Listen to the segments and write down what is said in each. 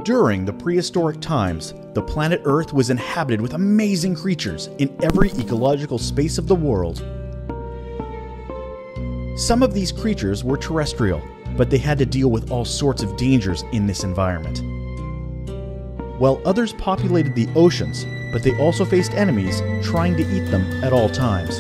During the prehistoric times, the planet Earth was inhabited with amazing creatures in every ecological space of the world. Some of these creatures were terrestrial, but they had to deal with all sorts of dangers in this environment. While others populated the oceans, but they also faced enemies trying to eat them at all times.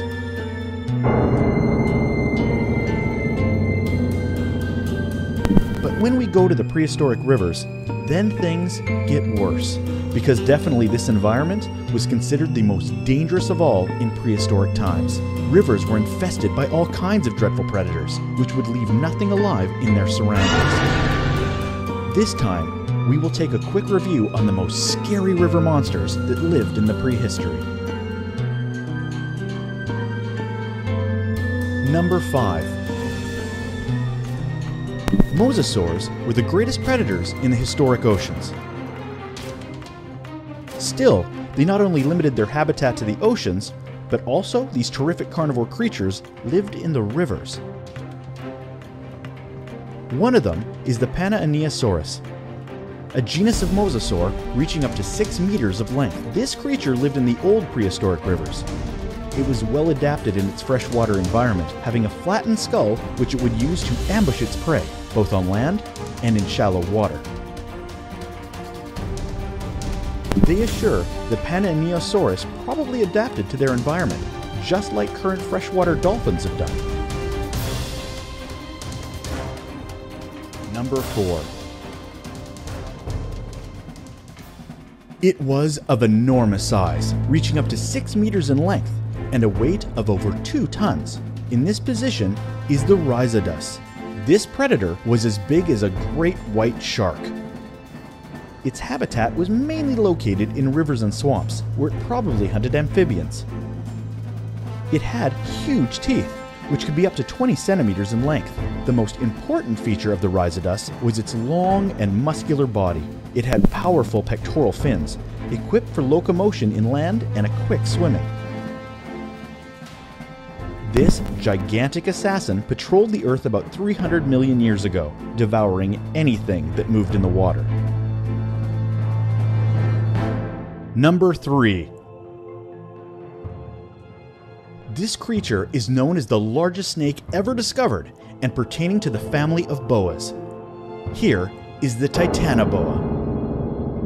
But when we go to the prehistoric rivers, then things get worse, because definitely this environment was considered the most dangerous of all in prehistoric times. Rivers were infested by all kinds of dreadful predators, which would leave nothing alive in their surroundings. This time, we will take a quick review on the most scary river monsters that lived in the prehistory. Number 5. Mosasaurs were the greatest predators in the historic oceans. Still, they not only limited their habitat to the oceans, but also these terrific carnivore creatures lived in the rivers. One of them is the Pannoniasaurus, a genus of mosasaur reaching up to 6 meters of length. This creature lived in the old prehistoric rivers. It was well adapted in its freshwater environment, having a flattened skull which it would use to ambush its prey, both on land and in shallow water. They assure the Pannoniasaurus probably adapted to their environment, just like current freshwater dolphins have done. Number 4. It was of enormous size, reaching up to 6 meters in length and a weight of over 2 tons. In this position is the Rhizodus. This predator was as big as a great white shark. Its habitat was mainly located in rivers and swamps, where it probably hunted amphibians. It had huge teeth, which could be up to 20 centimeters in length. The most important feature of the Rhizodus was its long and muscular body. It had powerful pectoral fins, equipped for locomotion in land and a quick swimming. This gigantic assassin patrolled the Earth about 300 million years ago, devouring anything that moved in the water. Number 3. This creature is known as the largest snake ever discovered and pertaining to the family of boas. Here is the Titanoboa.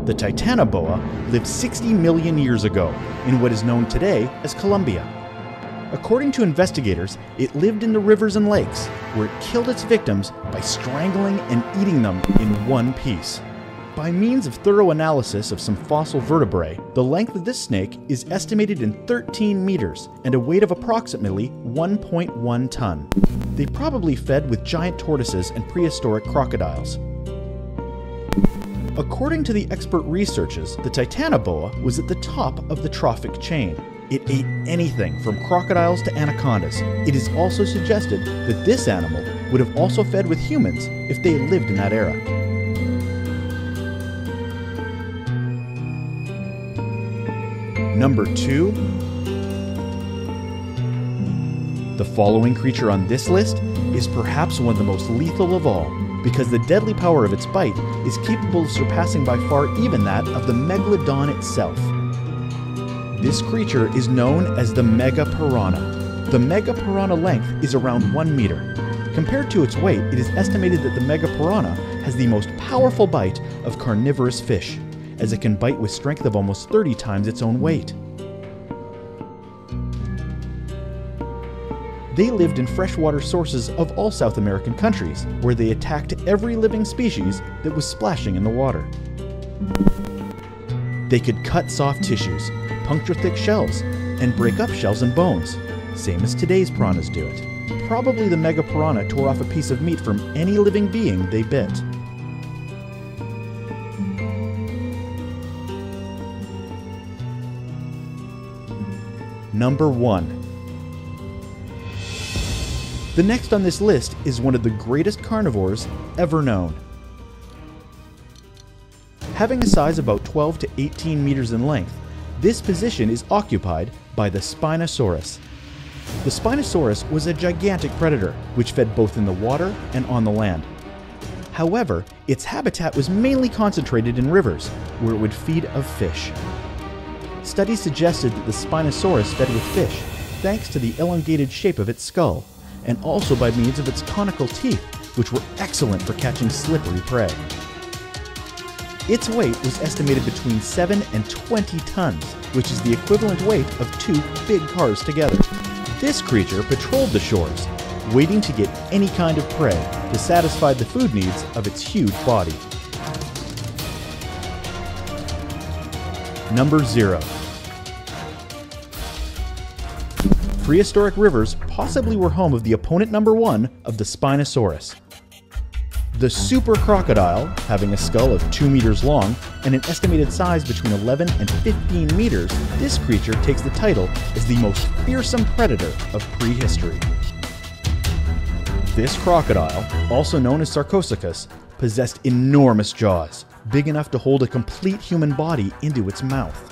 The Titanoboa lived 60 million years ago in what is known today as Colombia. According to investigators, it lived in the rivers and lakes, where it killed its victims by strangling and eating them in one piece. By means of thorough analysis of some fossil vertebrae, the length of this snake is estimated in 13 meters and a weight of approximately 1.1 ton. They probably fed with giant tortoises and prehistoric crocodiles. According to the expert researchers, the Titanoboa was at the top of the trophic chain. It ate anything from crocodiles to anacondas. It is also suggested that this animal would have also fed with humans if they had lived in that era. Number 2. The following creature on this list is perhaps one of the most lethal of all, because the deadly power of its bite is capable of surpassing by far even that of the megalodon itself. This creature is known as the Megapiraña. The Megapiraña length is around 1 meter. Compared to its weight, it is estimated that the Megapiraña has the most powerful bite of carnivorous fish, as it can bite with strength of almost 30 times its own weight. They lived in freshwater sources of all South American countries, where they attacked every living species that was splashing in the water. They could cut soft tissues, puncture thick shells, and break up shells and bones, same as today's piranhas do it. Probably the Megapiraña tore off a piece of meat from any living being they bit. Number 1. The next on this list is one of the greatest carnivores ever known. Having a size about 12 to 18 meters in length, this position is occupied by the Spinosaurus. The Spinosaurus was a gigantic predator which fed both in the water and on the land. However, its habitat was mainly concentrated in rivers, where it would feed of fish. Studies suggested that the Spinosaurus fed with fish, thanks to the elongated shape of its skull, and also by means of its conical teeth, which were excellent for catching slippery prey. Its weight was estimated between 7 and 20 tons, which is the equivalent weight of 2 big cars together. This creature patrolled the shores, waiting to get any kind of prey to satisfy the food needs of its huge body. Number 0. Prehistoric rivers possibly were home of the opponent number 1 of the Spinosaurus. The super crocodile, having a skull of 2 meters long and an estimated size between 11 and 15 meters, this creature takes the title as the most fearsome predator of prehistory. This crocodile, also known as Sarcosuchus, possessed enormous jaws, big enough to hold a complete human body into its mouth.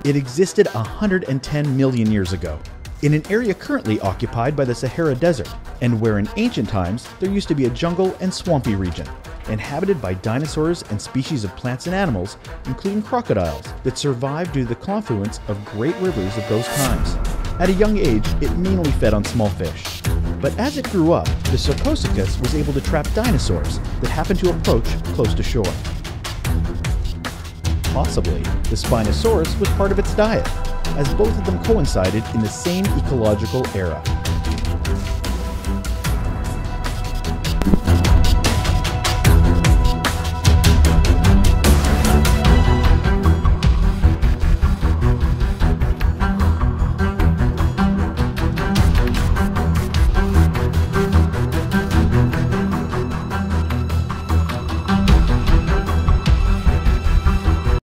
It existed 110 million years ago, in an area currently occupied by the Sahara Desert, and where in ancient times there used to be a jungle and swampy region, inhabited by dinosaurs and species of plants and animals, including crocodiles, that survived due to the confluence of great rivers of those times. At a young age, it mainly fed on small fish. But as it grew up, the Sarcosuchus was able to trap dinosaurs that happened to approach close to shore. Possibly, the Spinosaurus was part of its diet, as both of them coincided in the same ecological era.